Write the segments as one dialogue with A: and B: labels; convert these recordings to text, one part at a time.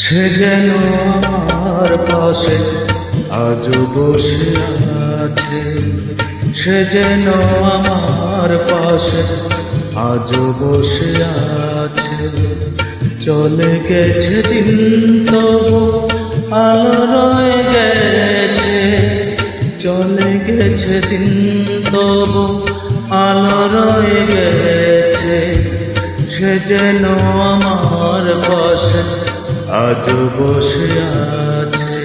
A: সে যেন আমার পাশে আজও বসে আছে, সে যেন আমার পাশে আজও বসে আছে। চলে গেছে দিন তবু আলো রয়ে গেছে, চলে গেছে দিন তবু আলো রয়ে গেছে। সে যেন আমার পাশে আজও বসে আছে।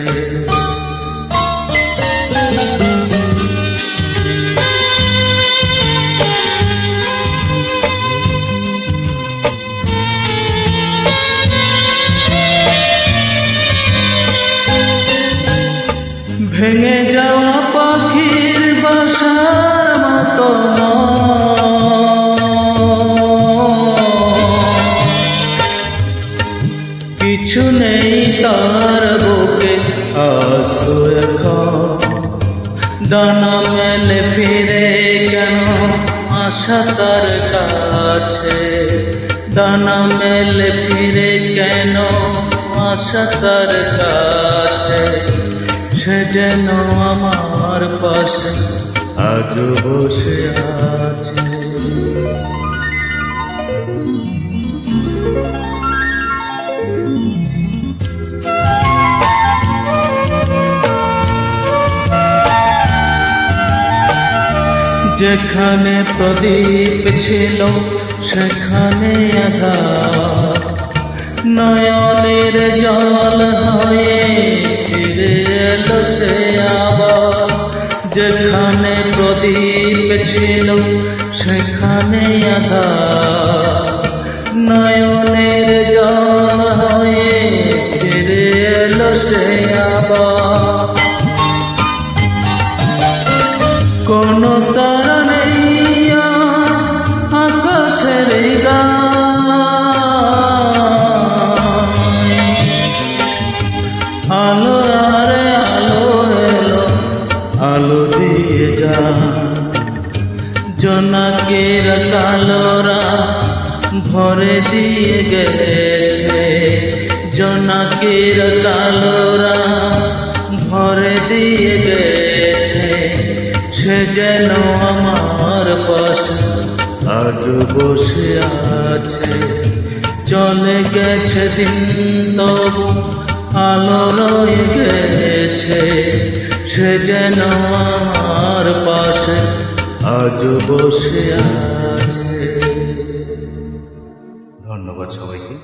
A: ভেঙে যাওয়া পাখির বাসার মতো কিছু নেই তার বুকে, আজ তো এখন ডানা মেলে ফিরে কেন আশা তার কাছে, ডানা মেলে ফিরে কেন আশা তার কাছে। সে যেন আমার পাশে আজও বসে আছে। যেখানে প্রদীপ ছিল সেখানে আঁধার, নয়নের জল হয়ে ফিরে এলো সে আবার। যেখানে প্রদীপ ছিল সেখানে আঁধার, নয়নের জল হয়ে ফিরে এলো সে আবার। কোনো তারা নেই আজ আকাশের গায়ে, আলো আরে আলো এলো আলো দিয়ে যা। জোনাকের কালোরা ভরে দিয়ে গেছে, জোনাকের কালোরা ভরে দিয়ে গেছে। সে যেন আমার পাশে আজও বসে আছে, চলে গেছে দিন তবু আলো রয়ে গেছে। সে যেন আমার পাশে আজও বসে আছে। ধন্যবাদ সবাইকে।